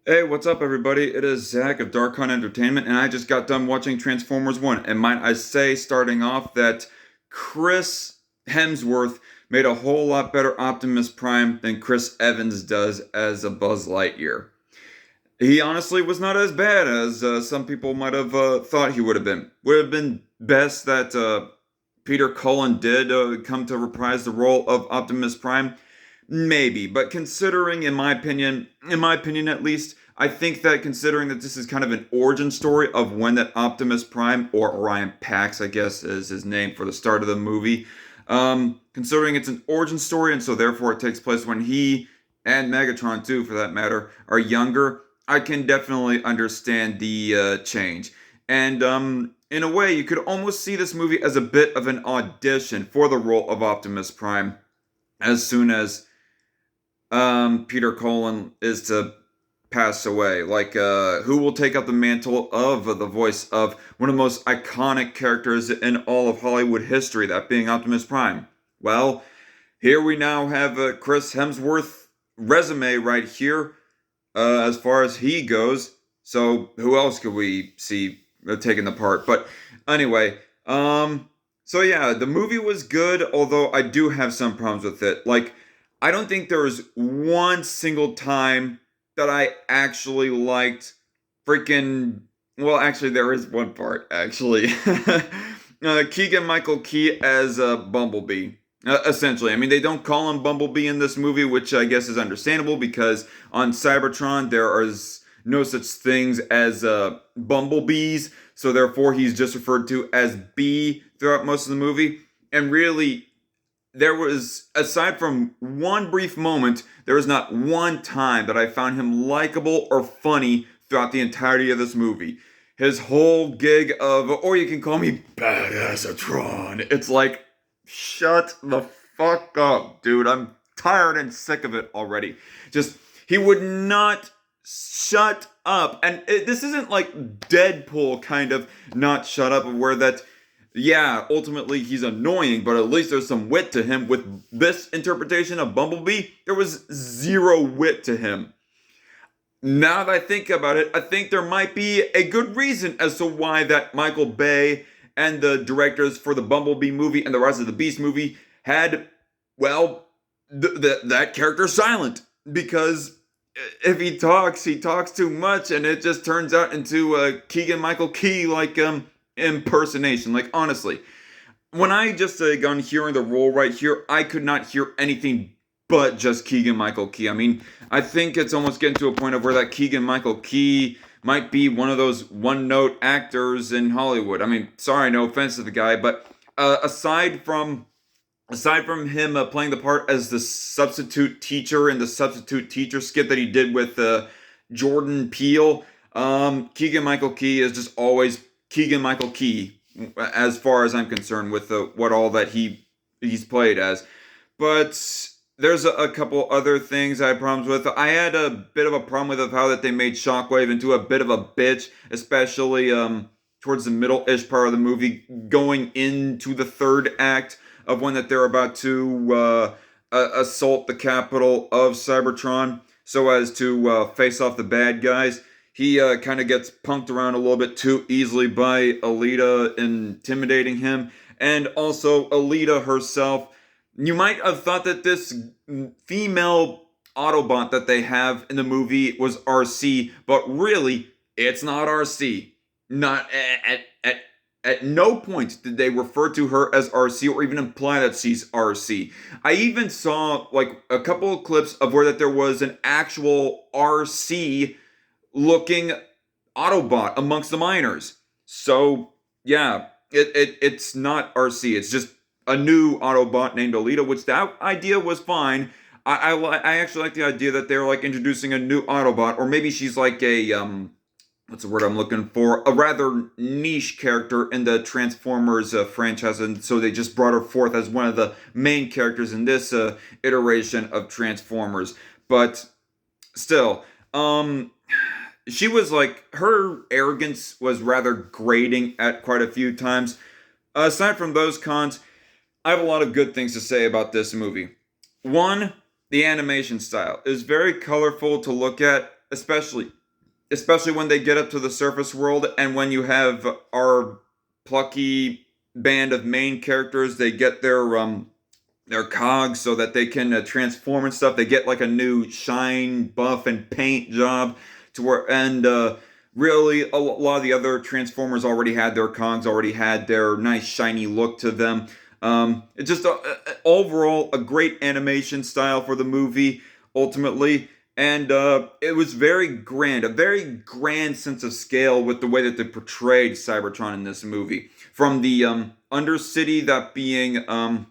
Hey, what's up, everybody? It is Zach of Dark Hunt Entertainment, and I just got done watching Transformers 1. And might I say, starting off, that Chris Hemsworth made a whole lot better Optimus Prime than Chris Evans does as a Buzz Lightyear. He honestly was not as bad as some people might have thought he would have been. Would have been best that Peter Cullen did come to reprise the role of Optimus Prime. Maybe, but considering, in my opinion at least, I think that considering that this is kind of an origin story of when that Optimus Prime, or Orion Pax, I guess is his name for the start of the movie, considering it's an origin story and so therefore it takes place when he, and Megatron too for that matter, are younger, I can definitely understand the change. And in a way, you could almost see this movie as a bit of an audition for the role of Optimus Prime as soon as Peter Cullen is to pass away. Like, who will take up the mantle of the voice of one of the most iconic characters in all of Hollywood history, that being Optimus Prime? Well, here we now have Chris Hemsworth resume right here, as far as he goes. So who else could we see taking the part? But anyway, so yeah, the movie was good, although I do have some problems with it. Like, I don't think there was one single time that I actually liked freaking. Well, actually, there is one part, actually. Keegan Michael Key as Bumblebee. Essentially, I mean, they don't call him Bumblebee in this movie, which I guess is understandable because on Cybertron there is no such things as bumblebees, so therefore he's just referred to as Bee throughout most of the movie. And really, there was, aside from one brief moment, there was not one time that I found him likable or funny throughout the entirety of this movie. His whole gig of, or you can call me Badassatron. It's like, shut the fuck up, dude. I'm tired and sick of it already. Just, he would not shut up. And this isn't like Deadpool kind of not shut up, where that, yeah, ultimately he's annoying, but at least there's some wit to him. With this interpretation of Bumblebee, there was zero wit to him. Now that I think about it, I think there might be a good reason as to why that Michael Bay and the directors for the Bumblebee movie and the Rise of the Beast movie had, well, that character silent. Because if he talks too much, and it just turns out into a Keegan Michael Key like impersonation. Like, honestly, when I just got hearing the role right here, I could not hear anything but just Keegan Michael Key. I mean, I think it's almost getting to a point of where that Keegan Michael Key might be one of those one-note actors in Hollywood. I mean, sorry, no offense to the guy, but aside from him playing the part as the substitute teacher in the substitute teacher skit that he did with Jordan Peele, Keegan Michael Key is just always Keegan Michael Key, as far as I'm concerned, with what all that he's played as. But there's a couple other things I had problems with. I had a bit of a problem with how that they made Shockwave into a bit of a bitch, especially towards the middle-ish part of the movie, going into the third act of when that they're about to assault the capital of Cybertron so as to face off the bad guys. He kind of gets punked around a little bit too easily by Alita intimidating him. And also Alita herself. You might have thought that this female Autobot that they have in the movie was RC, but really, it's not RC. Not at no point did they refer to her as RC or even imply that she's RC. I even saw like a couple of clips of where that there was an actual RC looking Autobot amongst the miners. So yeah, it's not RC. It's just a new Autobot named Alita, which that idea was fine. I actually like the idea that they're like introducing a new Autobot, or maybe she's like a what's the word I'm looking for? A rather niche character in the Transformers franchise, and so they just brought her forth as one of the main characters in this iteration of Transformers. But still, she was like, her arrogance was rather grating at quite a few times. Aside from those cons, I have a lot of good things to say about this movie. One, the animation style is very colorful to look at, especially especially when they get up to the surface world and when you have our plucky band of main characters, they get their cogs so that they can transform and stuff. They get like a new shine, buff, and paint job to where, and really a lot of the other Transformers already had their cogs, already had their nice shiny look to them. It's just overall a great animation style for the movie, ultimately. And it was very grand, a very grand sense of scale with the way that they portrayed Cybertron in this movie. From the Undercity, that being dang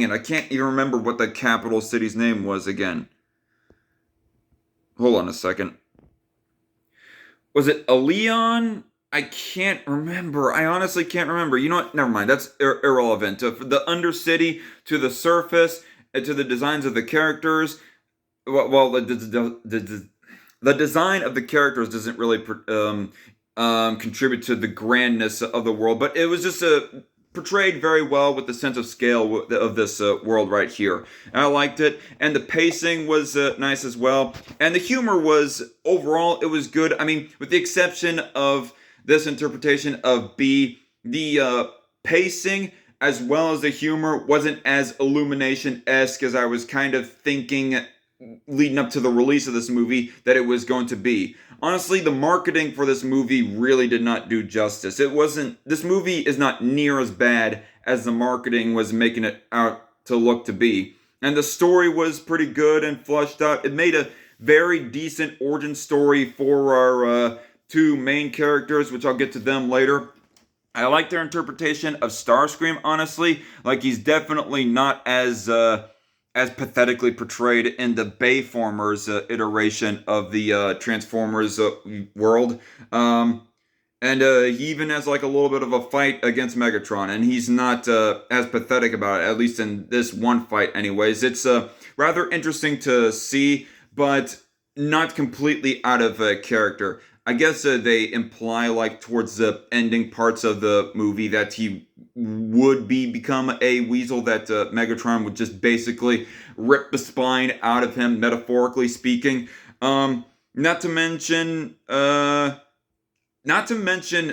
it, I can't even remember what the capital city's name was again. Hold on a second. Was it Aleon? I can't remember. I honestly can't remember. You know what? Never mind. That's irrelevant. The Undercity to the surface, to the designs of the characters. Well, the design of the characters doesn't really contribute to the grandness of the world, but it was just portrayed very well with the sense of scale of this world right here. And I liked it, and the pacing was nice as well, and the humor was overall it was good. I mean, with the exception of this interpretation of B, the pacing as well as the humor wasn't as Illumination-esque as I was kind of thinking leading up to the release of this movie that it was going to be. Honestly, the marketing for this movie really did not do justice. This movie is not near as bad as the marketing was making it out to look to be. And the story was pretty good and fleshed out. It made a very decent origin story for our two main characters, which I'll get to them later. I like their interpretation of Starscream, honestly. Like, he's definitely not as pathetically portrayed in the Bayformers iteration of the Transformers world. And he even has like a little bit of a fight against Megatron, and he's not as pathetic about it, at least in this one fight anyways. It's rather interesting to see, but not completely out of character. I guess they imply, like, towards the ending parts of the movie that he would become a weasel, that Megatron would just basically rip the spine out of him, metaphorically speaking. Not to mention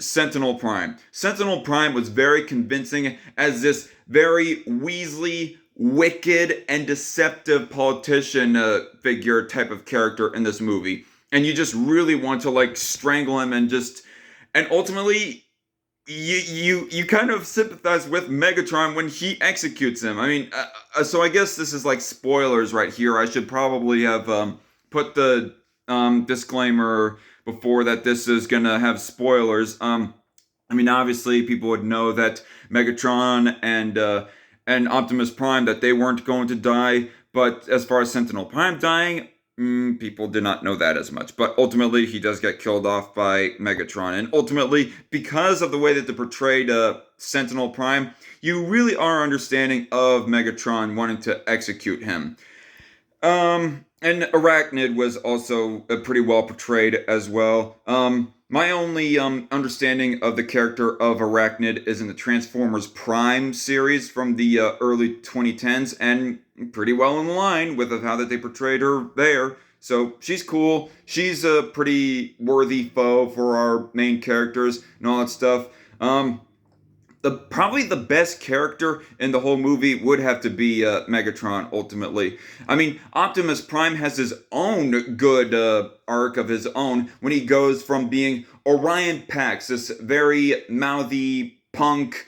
Sentinel Prime. Sentinel Prime was very convincing as this very Weasley, wicked, and deceptive politician figure type of character in this movie. And you just really want to like strangle him and ultimately you kind of sympathize with Megatron when he executes him. I mean, so I guess this is like spoilers right here. I should probably have put the disclaimer before that this is gonna have spoilers. I mean, obviously people would know that Megatron and Optimus Prime, that they weren't going to die, but as far as Sentinel Prime dying, people did not know that as much. But ultimately, he does get killed off by Megatron. And ultimately, because of the way that they portrayed Sentinel Prime, you really are understanding of Megatron wanting to execute him. And Arachnid was also pretty well portrayed as well. My only understanding of the character of Arachnid is in the Transformers Prime series from the early 2010s, and pretty well in line with how that they portrayed her there. So she's cool. She's a pretty worthy foe for our main characters and all that stuff. Probably the best character in the whole movie would have to be Megatron, ultimately. I mean, Optimus Prime has his own good arc of his own when he goes from being Orion Pax, this very mouthy punk,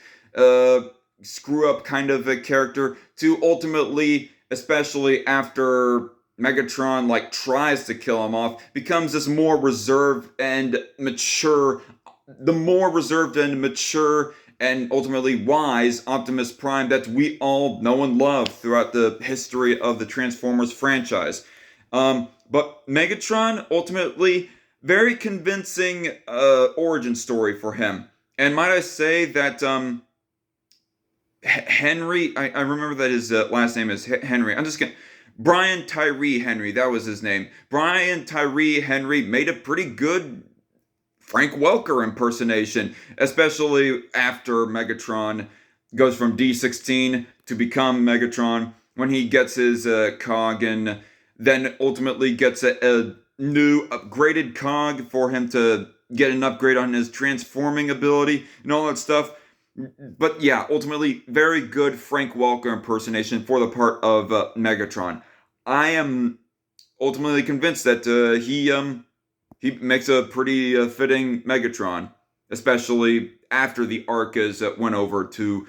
screw-up kind of a character, to ultimately, especially after Megatron like tries to kill him off, becomes this more reserved and mature, and ultimately wise Optimus Prime that we all know and love throughout the history of the Transformers franchise. But Megatron, ultimately, very convincing origin story for him. And might I say that Henry, I remember that his last name is Henry. I'm just kidding. Brian Tyree Henry, that was his name. Brian Tyree Henry made a pretty good Frank Welker impersonation, especially after Megatron goes from D16 to become Megatron, when he gets his cog and then ultimately gets new upgraded cog for him to get an upgrade on his transforming ability and all that stuff. But yeah, ultimately, very good Frank Welker impersonation for the part of Megatron. I am ultimately convinced that he makes a pretty fitting Megatron, especially after the arc is went over to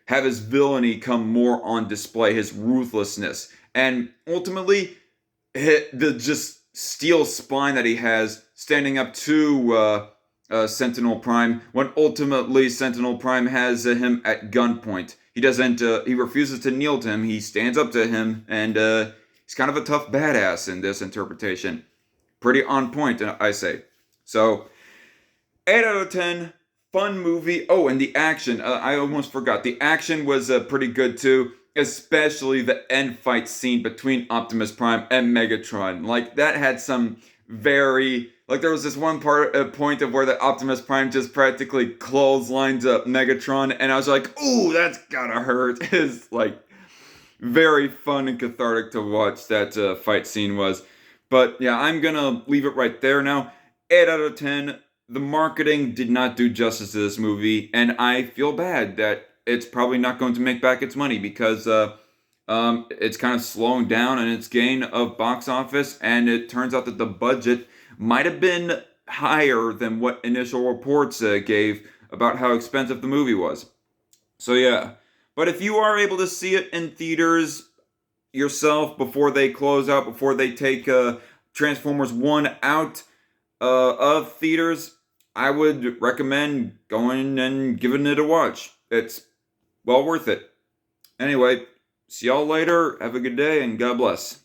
have his villainy come more on display, his ruthlessness, and ultimately the just steel spine that he has standing up to Sentinel Prime when ultimately Sentinel Prime has him at gunpoint. He doesn't. He refuses to kneel to him. He stands up to him, and he's kind of a tough badass in this interpretation. Pretty on point, I say. So, 8 out of 10. Fun movie. Oh, and the action. I almost forgot. The action was pretty good too, especially the end fight scene between Optimus Prime and Megatron. Like, that had some very. Like, there was this one point of where the Optimus Prime just practically clotheslines up Megatron, and I was like, ooh, that's gotta hurt. It's like very fun and cathartic to watch that fight scene was. But yeah, I'm gonna leave it right there now. 8 out of 10. The marketing did not do justice to this movie, and I feel bad that it's probably not going to make back its money because it's kind of slowing down in its gain of box office, and it turns out that the budget might have been higher than what initial reports gave about how expensive the movie was. So yeah, but if you are able to see it in theaters yourself before they close out, before they take Transformers 1 out of theaters, I would recommend going and giving it a watch. It's well worth it. Anyway, see y'all later. Have a good day and God bless.